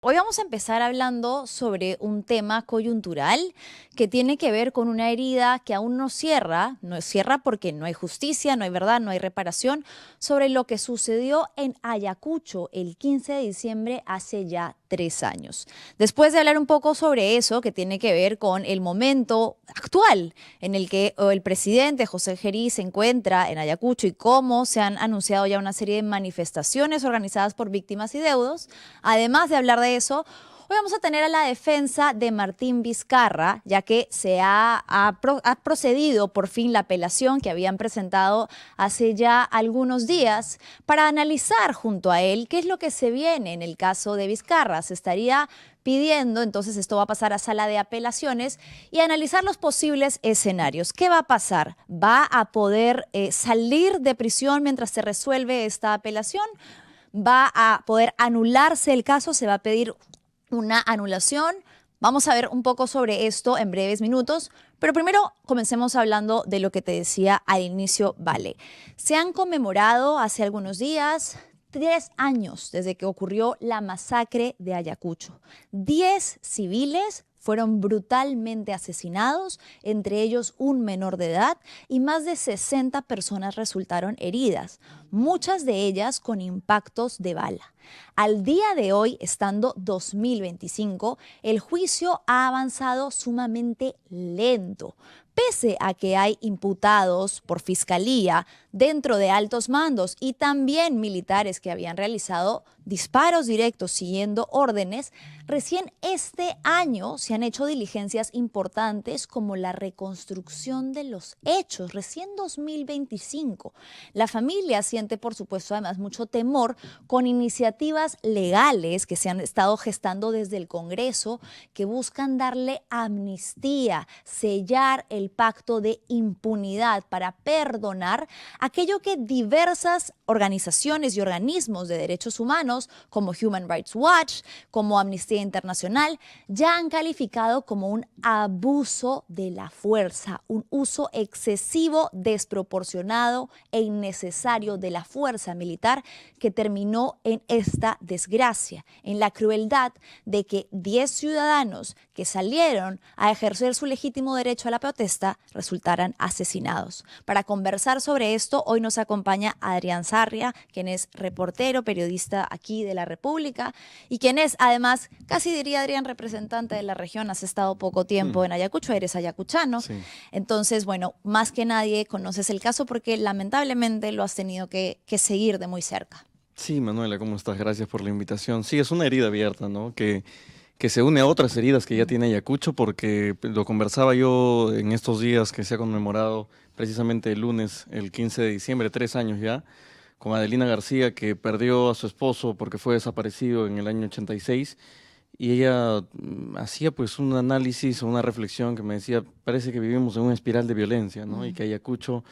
Hoy vamos a empezar hablando sobre un tema coyuntural que tiene que ver con una herida que aún no cierra porque no hay justicia, no hay verdad, no hay reparación, sobre lo que sucedió en Ayacucho el 15 de diciembre hace ya 3 años. Después de hablar un poco sobre eso, que tiene que ver con el momento actual en el que el presidente José Gerí se encuentra en Ayacucho y cómo se han anunciado ya una serie de manifestaciones organizadas por víctimas y deudos, además de hablar de eso, hoy vamos a tener a la defensa de Martín Vizcarra, ya que ha procedido por fin la apelación que habían presentado hace ya algunos días para analizar junto a él qué es lo que se viene en el caso de Vizcarra. Se estaría pidiendo, entonces esto va a pasar a sala de apelaciones y analizar los posibles escenarios. ¿Qué va a pasar? ¿Va a poder salir de prisión mientras se resuelve esta apelación? ¿Va a poder anularse el caso? ¿Se va a pedir una anulación? Vamos a ver un poco sobre esto en breves minutos, pero primero comencemos hablando de lo que te decía al inicio, Vale. Se han conmemorado hace algunos días 3 años desde que ocurrió la masacre de Ayacucho. 10 civiles fueron brutalmente asesinados, entre ellos un menor de edad, y más de 60 personas resultaron heridas, muchas de ellas con impactos de bala. Al día de hoy, estando 2025, el juicio ha avanzado sumamente lento. Pese a que hay imputados por fiscalía dentro de altos mandos y también militares que habían realizado disparos directos siguiendo órdenes, recién este año se han hecho diligencias importantes como la reconstrucción de los hechos, recién 2025. La familia siente, por supuesto, además mucho temor con iniciativas legales que se han estado gestando desde el Congreso que buscan darle amnistía, sellar el pacto de impunidad para perdonar aquello que diversas organizaciones y organismos de derechos humanos como Human Rights Watch, como Amnistía Internacional, ya han calificado como un abuso de la fuerza, un uso excesivo, desproporcionado e innecesario de la fuerza militar que terminó en esta desgracia, en la crueldad de que 10 ciudadanos que salieron a ejercer su legítimo derecho a la protesta resultaran asesinados. Para conversar sobre esto, hoy nos acompaña Adrián Sarria, quien es reportero, periodista aquí de La República y quien es además, casi diría Adrián, representante de la región. Has estado poco tiempo en Ayacucho, eres ayacuchano. Sí. Entonces, bueno, más que nadie conoces el caso porque lamentablemente lo has tenido que seguir de muy cerca. Sí, Manuela, ¿cómo estás? Gracias por la invitación. Sí, es una herida abierta, ¿no? Que se une a otras heridas que ya tiene Ayacucho, porque lo conversaba yo en estos días que se ha conmemorado precisamente el lunes, el 15 de diciembre, 3 años ya, con Adelina García, que perdió a su esposo porque fue desaparecido en el año 86, y ella hacía pues un análisis o una reflexión que me decía, parece que vivimos en una espiral de violencia, ¿no? Y que Ayacucho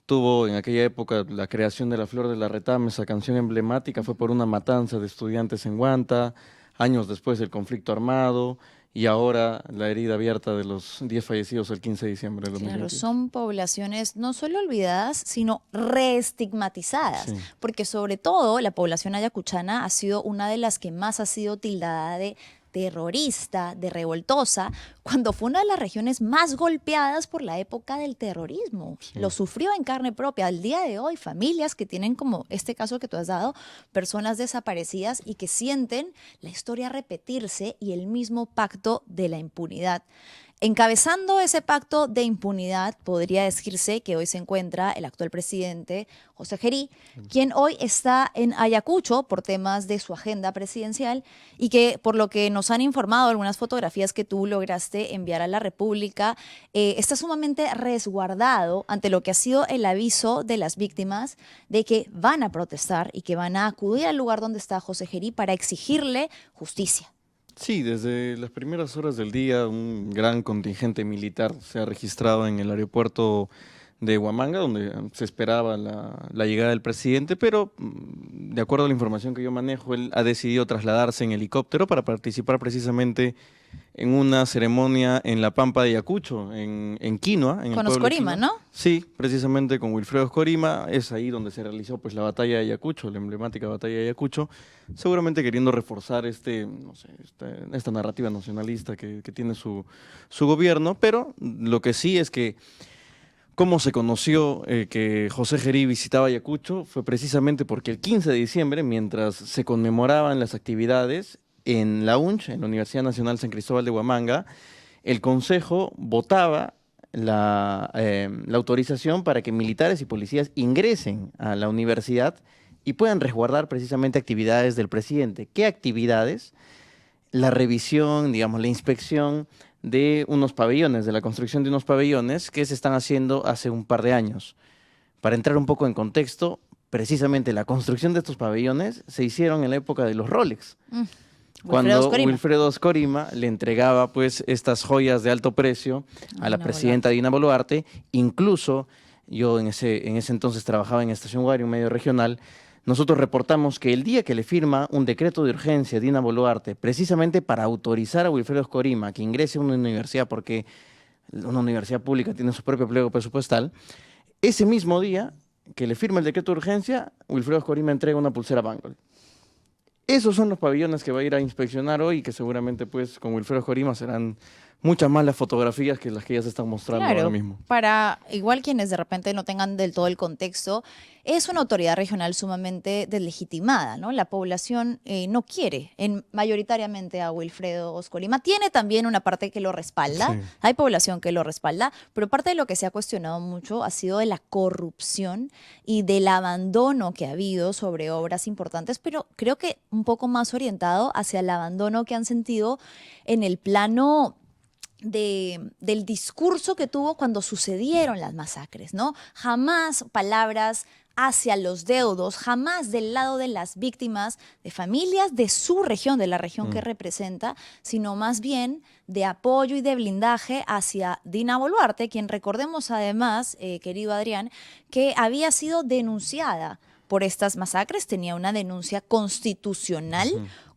tuvo en aquella época la creación de La Flor de la Retama, esa canción emblemática, fue por una matanza de estudiantes en Huanta, años después el conflicto armado y ahora la herida abierta de los 10 fallecidos el 15 de diciembre del Claro, 2022. son poblaciones no solo olvidadas, sino reestigmatizadas, Sí. porque sobre todo la población ayacuchana ha sido una de las que más ha sido tildada de terrorista, de revoltosa, cuando fue una de las regiones más golpeadas por la época del terrorismo. Sí. Lo sufrió en carne propia. Al día de hoy, familias que tienen, como este caso que tú has dado, personas desaparecidas y que sienten la historia repetirse y el mismo pacto de la impunidad. Encabezando ese pacto de impunidad, podría decirse que hoy se encuentra el actual presidente José Gerí, quien hoy está en Ayacucho por temas de su agenda presidencial y que, por lo que nos han informado algunas fotografías que tú lograste enviar a la República, está sumamente resguardado ante lo que ha sido el aviso de las víctimas de que van a protestar y que van a acudir al lugar donde está José Gerí para exigirle justicia. Sí, desde las primeras horas del día un gran contingente militar se ha registrado en el aeropuerto de Huamanga, donde se esperaba la llegada del presidente, pero de acuerdo a la información que yo manejo, él ha decidido trasladarse en helicóptero para participar precisamente en una ceremonia en la Pampa de Ayacucho, en Quinoa, en el Con pueblo de Oscorima, Quinoa. ¿no? Sí, precisamente con Wilfredo Oscorima, es ahí donde se realizó pues la batalla de Ayacucho, la emblemática batalla de Ayacucho, seguramente queriendo reforzar no sé, esta narrativa nacionalista que tiene su gobierno, pero lo que sí es que cómo se conoció que José Gerí visitaba Ayacucho fue precisamente porque el 15 de diciembre, mientras se conmemoraban las actividades en la UNCH, en la Universidad Nacional San Cristóbal de Huamanga, el Consejo votaba la autorización para que militares y policías ingresen a la universidad y puedan resguardar precisamente actividades del presidente. ¿Qué actividades? La revisión, digamos, la inspección de unos pabellones, de la construcción de unos pabellones que se están haciendo hace un par de años. Para entrar un poco en contexto, precisamente la construcción de estos pabellones se hicieron en la época de los Rolex. Cuando Wilfredo Oscorima le entregaba pues estas joyas de alto precio a la presidenta Dina Boluarte. Incluso yo en ese entonces trabajaba en Estación Guario, un medio regional. Nosotros reportamos que el día que le firma un decreto de urgencia a Dina Boluarte, precisamente para autorizar a Wilfredo Oscorima que ingrese a una universidad, porque una universidad pública tiene su propio pliego presupuestal, ese mismo día que le firma el decreto de urgencia, Wilfredo Oscorima entrega una pulsera Bangle. Esos son los pabellones que va a ir a inspeccionar hoy y que seguramente pues con Wilfredo Oscorima serán muchas más las fotografías que las que ya se están mostrando ahora mismo. Para igual quienes de repente no tengan del todo el contexto, es una autoridad regional sumamente deslegitimada, ¿no? La población no quiere mayoritariamente a Wilfredo Oscorima. Tiene también una parte que lo respalda, sí. Hay población que lo respalda, pero parte de lo que se ha cuestionado mucho ha sido de la corrupción y del abandono que ha habido sobre obras importantes, pero creo que un poco más orientado hacia el abandono que han sentido en el plano del discurso que tuvo cuando sucedieron las masacres, ¿no? Jamás palabras hacia los deudos, jamás del lado de las víctimas, de familias de su región, de la región que representa, sino más bien de apoyo y de blindaje hacia Dina Boluarte, quien recordemos además, querido Adrián, que había sido denunciada por estas masacres, tenía una denuncia constitucional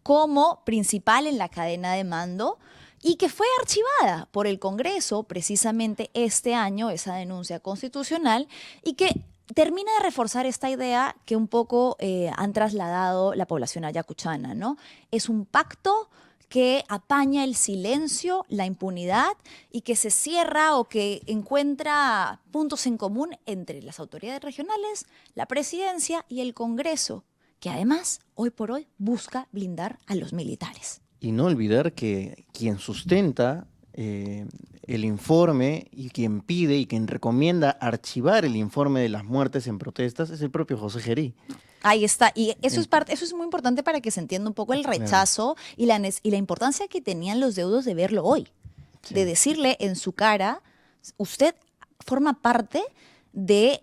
como principal en la cadena de mando, y que fue archivada por el Congreso precisamente este año, esa denuncia constitucional, y que termina de reforzar esta idea que un poco han trasladado la población ayacuchana, ¿no? Es un pacto que apaña el silencio, la impunidad y que se cierra o que encuentra puntos en común entre las autoridades regionales, la presidencia y el Congreso, que además, hoy por hoy, busca blindar a los militares. Y no olvidar que quien sustenta el informe y quien pide y quien recomienda archivar el informe de las muertes en protestas es el propio José Gerí. Ahí está, y eso es muy importante para que se entienda un poco el rechazo y la importancia que tenían los deudos de verlo hoy, de decirle en su cara, usted forma parte de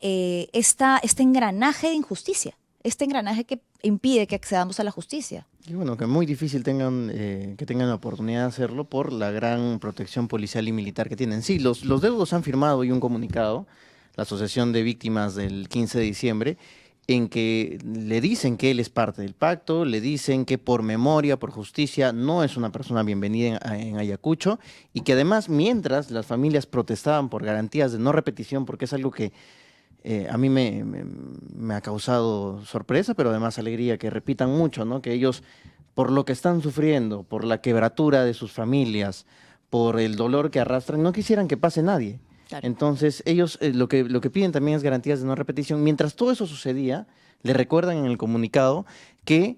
este engranaje de injusticia, este engranaje que impide que accedamos a la justicia. Y bueno, que es muy difícil que tengan la oportunidad de hacerlo por la gran protección policial y militar que tienen. Sí, los deudos han firmado hoy un comunicado, la Asociación de Víctimas del 15 de diciembre, en que le dicen que él es parte del pacto, le dicen que por memoria, por justicia, no es una persona bienvenida en Ayacucho, y que además, mientras las familias protestaban por garantías de no repetición, porque es algo que a mí me ha causado sorpresa, pero además alegría, que repitan mucho, ¿no? Que ellos, por lo que están sufriendo, por la quebratura de sus familias, por el dolor que arrastran, no quisieran que pase nadie. Claro. Entonces, ellos lo que piden también es garantías de no repetición. Mientras todo eso sucedía, le recuerdan en el comunicado que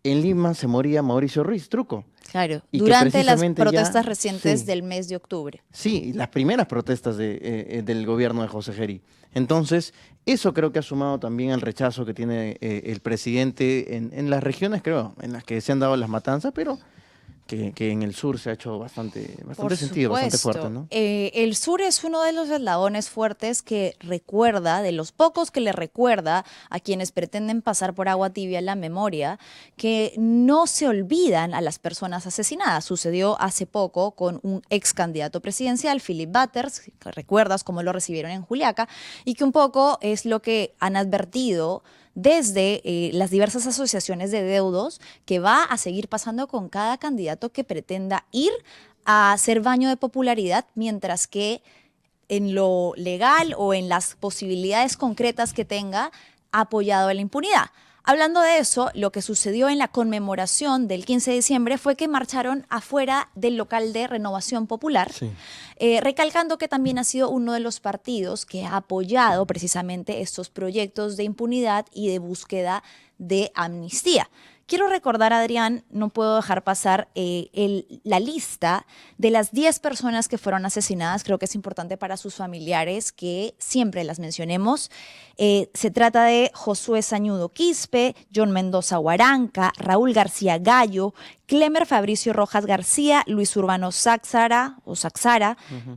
en Lima se moría Mauricio Ruiz Truco. Claro, durante las protestas recientes del mes de octubre. Sí, las primeras protestas del gobierno de José Gerí. Entonces, eso creo que ha sumado también al rechazo que tiene el presidente en las regiones, creo, en las que se han dado las matanzas, pero que en el sur se ha hecho bastante sentido, bastante fuerte, ¿no? El sur es uno de los eslabones fuertes que recuerda, de los pocos que le recuerda a quienes pretenden pasar por agua tibia la memoria, que no se olvidan a las personas asesinadas. Sucedió hace poco con un ex candidato presidencial, Philip Butters, que recuerdas cómo lo recibieron en Juliaca, y que un poco es lo que han advertido desde las diversas asociaciones de deudos, que va a seguir pasando con cada candidato que pretenda ir a hacer baño de popularidad, mientras que en lo legal o en las posibilidades concretas que tenga, ha apoyado a la impunidad. Hablando de eso, lo que sucedió en la conmemoración del 15 de diciembre fue que marcharon afuera del local de Renovación Popular, Sí. Recalcando que también ha sido uno de los partidos que ha apoyado precisamente estos proyectos de impunidad y de búsqueda de amnistía. Quiero recordar, Adrián, no puedo dejar pasar la lista de las 10 personas que fueron asesinadas. Creo que es importante para sus familiares que siempre las mencionemos. Se trata de Josué Sañudo Quispe, John Mendoza Huaranca, Raúl García Gallo, Clemer Fabricio Rojas García, Luis Urbano Saxara,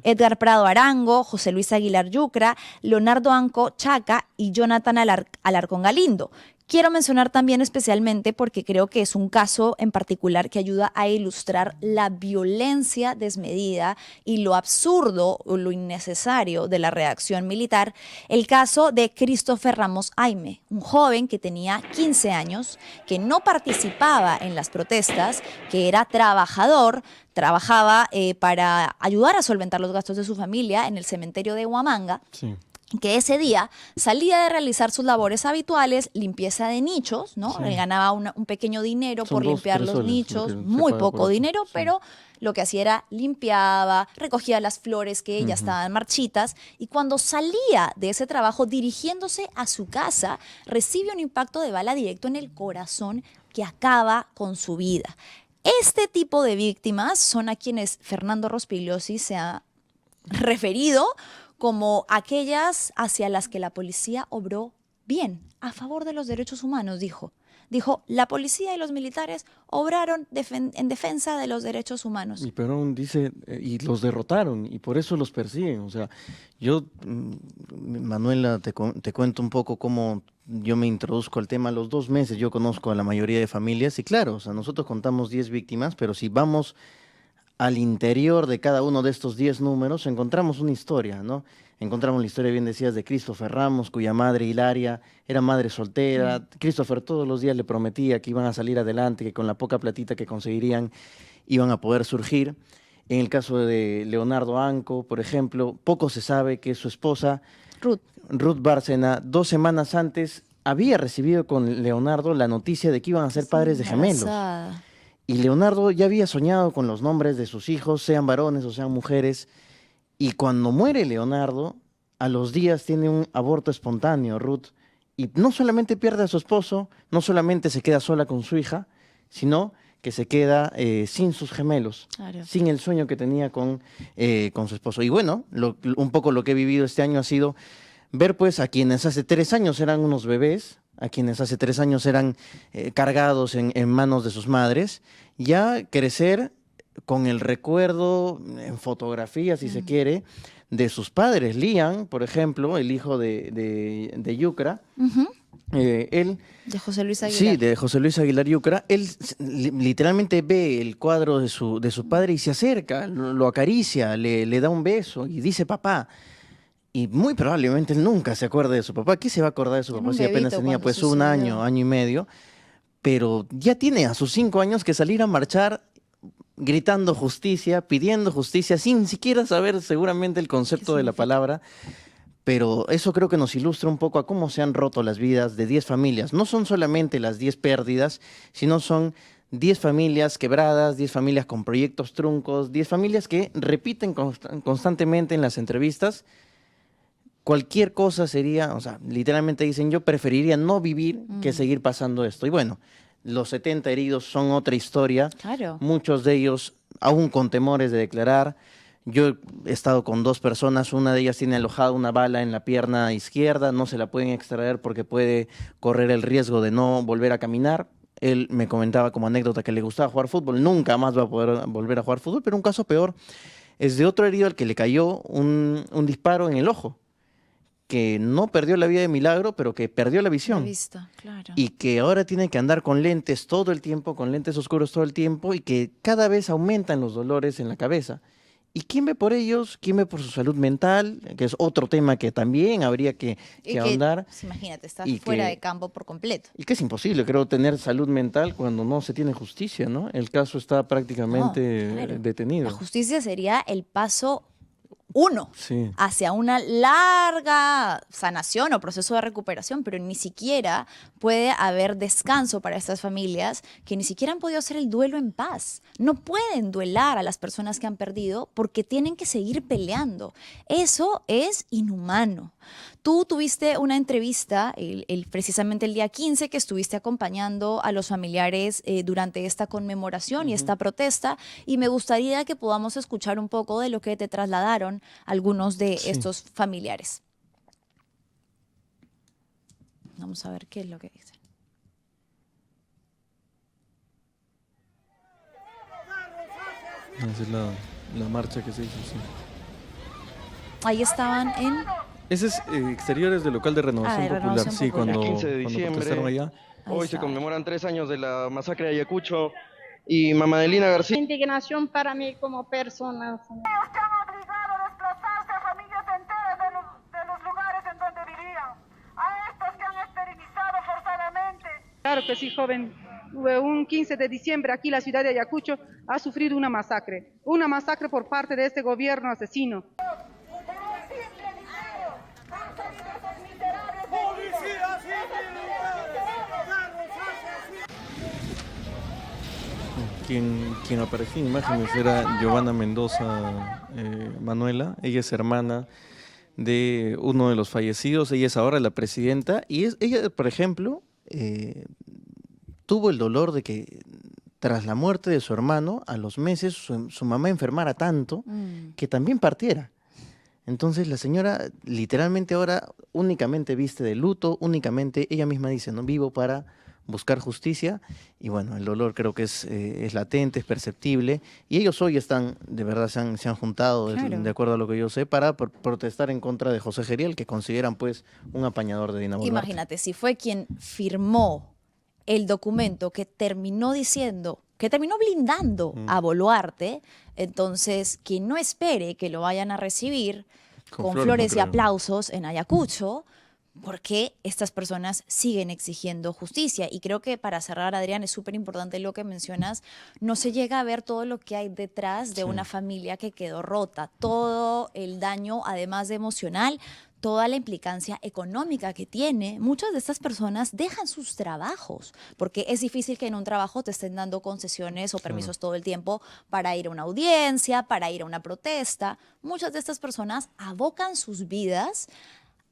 Edgar Prado Arango, José Luis Aguilar Yucra, Leonardo Anco Chaca y Jonathan Alarcón Galindo. Quiero mencionar también especialmente porque creo que es un caso en particular que ayuda a ilustrar la violencia desmedida y lo absurdo o lo innecesario de la reacción militar, el caso de Christopher Ramos Aime, un joven que tenía 15 años, que no participaba en las protestas, que era trabajador, trabajaba para ayudar a solventar los gastos de su familia en el cementerio de Huamanga. Sí. Que ese día salía de realizar sus labores habituales, limpieza de nichos, ¿no? Sí. Él ganaba un pequeño dinero Son por 2, limpiar 3 los soles, nichos, lo que se muy paga poco por eso. dinero, Sí. pero lo que hacía era limpiaba, recogía las flores que ya estaban marchitas, y cuando salía de ese trabajo dirigiéndose a su casa, recibe un impacto de bala directo en el corazón que acaba con su vida. Este tipo de víctimas son a quienes Fernando Rospigliosi se ha referido como aquellas hacia las que la policía obró bien, a favor de los derechos humanos, dijo. Dijo, la policía y los militares obraron en defensa de los derechos humanos. Y Perón dice, y los derrotaron, y por eso los persiguen. O sea, yo, Manuela, te cuento un poco cómo yo me introduzco al tema. A los 2 meses yo conozco a la mayoría de familias, y claro, o sea, nosotros contamos 10 víctimas, pero si vamos al interior de cada uno de estos 10 números, encontramos una historia, ¿no? Encontramos la historia, bien decías, de Christopher Ramos, cuya madre, Hilaria, era madre soltera. Christopher todos los días le prometía que iban a salir adelante, que con la poca platita que conseguirían iban a poder surgir. En el caso de Leonardo Anco, por ejemplo, poco se sabe que su esposa, Ruth Bárcena, 2 semanas antes, había recibido con Leonardo la noticia de que iban a ser padres de gemelos. Y Leonardo ya había soñado con los nombres de sus hijos, sean varones o sean mujeres. Y cuando muere Leonardo, a los días tiene un aborto espontáneo, Ruth. Y no solamente pierde a su esposo, no solamente se queda sola con su hija, sino que se queda sin sus gemelos, Claro. sin el sueño que tenía con su esposo. Y bueno, un poco lo que he vivido este año ha sido ver pues a quienes hace 3 años eran unos bebés, a quienes hace 3 años eran cargados en manos de sus madres, ya crecer con el recuerdo en fotografías, si se quiere, de sus padres. Liam, por ejemplo, el hijo de Yucra, él... De José Luis Aguilar. Sí, de José Luis Aguilar Yucra. Él literalmente ve el cuadro de su padre y se acerca, lo acaricia, le da un beso y dice papá. Y muy probablemente él nunca se acuerde de su papá. ¿Qué se va a acordar de su papá si apenas tenía pues un año y medio? Pero ya tiene a sus 5 años que salir a marchar gritando justicia, pidiendo justicia, sin siquiera saber seguramente el concepto de la palabra. Pero eso creo que nos ilustra un poco a cómo se han roto las vidas de 10 familias. No son solamente las 10 pérdidas, sino son 10 familias quebradas, 10 familias con proyectos truncos, 10 familias que repiten constantemente en las entrevistas. Cualquier cosa sería, o sea, literalmente dicen, yo preferiría no vivir que seguir pasando esto. Y bueno, los 70 heridos son otra historia. Claro. Muchos de ellos aún con temores de declarar. Yo he estado con 2 personas, una de ellas tiene alojada una bala en la pierna izquierda, no se la pueden extraer porque puede correr el riesgo de no volver a caminar. Él me comentaba como anécdota que le gustaba jugar fútbol, nunca más va a poder volver a jugar fútbol, pero un caso peor es de otro herido al que le cayó un disparo en el ojo, que no perdió la vida de milagro, pero que perdió la visión. La vista, claro. Y que ahora tiene que andar con lentes todo el tiempo, con lentes oscuros todo el tiempo, y que cada vez aumentan los dolores en la cabeza. ¿Y quién ve por ellos? ¿Quién ve por su salud mental? Que es otro tema que también habría Y que que, ahondar. pues, imagínate, está Y fuera que, de campo por completo. y que es imposible, creo, tener salud mental cuando no se tiene justicia, ¿no? El caso está No, prácticamente claro. La detenido. justicia sería el paso uno Sí. hacia una larga sanación o proceso de recuperación, pero ni siquiera puede haber descanso para estas familias que ni siquiera han podido hacer el duelo en paz. No pueden duelar a las personas que han perdido porque tienen que seguir peleando. Eso es inhumano. Tú tuviste una entrevista precisamente el día 15 que estuviste acompañando a los familiares durante esta conmemoración y esta protesta, y me gustaría que podamos escuchar un poco de lo que te trasladaron algunos de Sí. estos familiares. Vamos a ver qué es lo que dicen. Esa es la marcha que se hizo, sí. Ahí estaban en... Ese es exteriores del local de Renovación de Popular, Renovación sí, Popular. cuando, 15 de cuando protestaron diciembre. allá. Ahí Hoy se está. conmemoran 3 años de la masacre de Ayacucho y Mamá Adelina García. Indignación para mí como persona. Ellos que han obligado a desplazarse a familias enteras de los lugares en donde vivían, a estos que han esterilizado forzadamente. Claro que sí, joven. Un 15 de diciembre aquí la ciudad de Ayacucho ha sufrido una masacre por parte de este gobierno asesino. Quien aparecía en imágenes era Giovanna Mendoza Manuela. Ella es hermana de uno de los fallecidos. Ella es ahora la presidenta. Y ella, por ejemplo, tuvo el dolor de que tras la muerte de su hermano, a los meses su mamá enfermara tanto que también partiera. Entonces la señora literalmente ahora únicamente viste de luto, únicamente ella misma dice, no vivo para buscar justicia, y bueno, el dolor creo que es latente, es perceptible, y ellos hoy están, de verdad se han juntado, Claro. de acuerdo a lo que yo sé, para protestar en contra de José Geriel, que consideran pues un apañador de Dina Boluarte. Imagínate, si fue quien firmó el documento que terminó diciendo, que terminó blindando a Boluarte, entonces quien no espere que lo vayan a recibir con flores y creo. aplausos en Ayacucho, porque estas personas siguen exigiendo justicia. Y creo que para cerrar, Adrián, es súper importante lo que mencionas, no se llega a ver todo lo que hay detrás de una familia que quedó rota, todo el daño, además de emocional, toda la implicancia económica que tiene. Muchas de estas personas dejan sus trabajos, porque es difícil que en un trabajo te estén dando concesiones o permisos todo el tiempo para ir a una audiencia, para ir a una protesta. Muchas de estas personas abocan sus vidas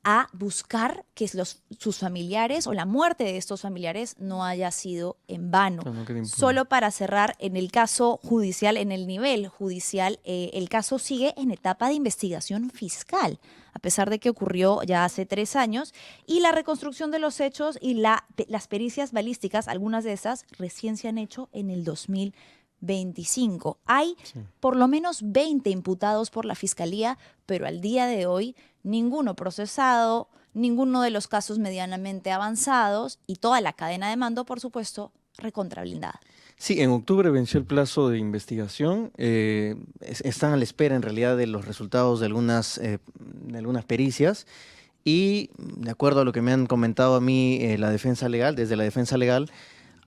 a buscar que sus familiares o la muerte de estos familiares no haya sido en vano. Claro, no quede impune. Solo para cerrar, en el caso judicial, en el nivel judicial, el caso sigue en etapa de investigación fiscal, a pesar de que ocurrió ya hace 3 años, y la reconstrucción de los hechos y las pericias balísticas, algunas de esas recién se han hecho en el 2025. Hay por lo menos 20 imputados por la Fiscalía, pero al día de hoy ninguno procesado, ninguno de los casos medianamente avanzados y toda la cadena de mando, por supuesto, recontrablindada. Sí, en octubre venció el plazo de investigación. Están a la espera en realidad de los resultados de algunas pericias. Y de acuerdo a lo que me han comentado a mí la defensa legal, desde la defensa legal,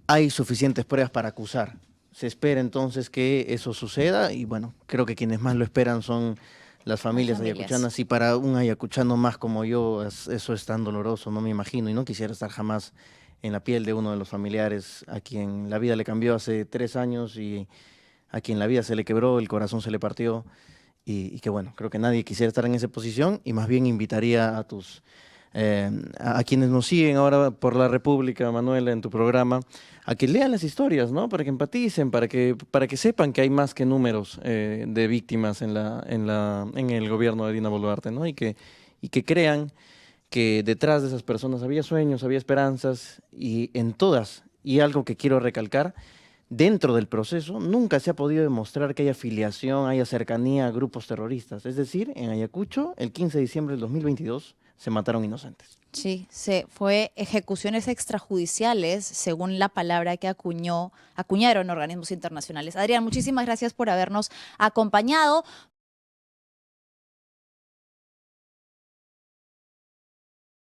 hay suficientes pruebas para acusar. Se espera entonces que eso suceda y bueno, creo que quienes más lo esperan son las familias ayacuchanas, y para un ayacuchano más como yo eso es tan doloroso, no me imagino, y no quisiera estar jamás en la piel de uno de los familiares a quien la vida le cambió hace 3 años y a quien la vida se le quebró, el corazón se le partió, y que bueno, creo que nadie quisiera estar en esa posición, y más bien invitaría a quienes nos siguen ahora por la República, Manuela, en tu programa, a que lean las historias, ¿no? Para que empaticen, para que sepan que hay más que números de víctimas en el gobierno de Dina Boluarte, ¿no? Y que crean que detrás de esas personas había sueños, había esperanzas, y en todas, y algo que quiero recalcar, dentro del proceso nunca se ha podido demostrar que haya afiliación, haya cercanía a grupos terroristas. Es decir, en Ayacucho, el 15 de diciembre del 2022, se mataron inocentes. Sí, fue ejecuciones extrajudiciales, según la palabra que acuñaron organismos internacionales. Adrián, muchísimas gracias por habernos acompañado.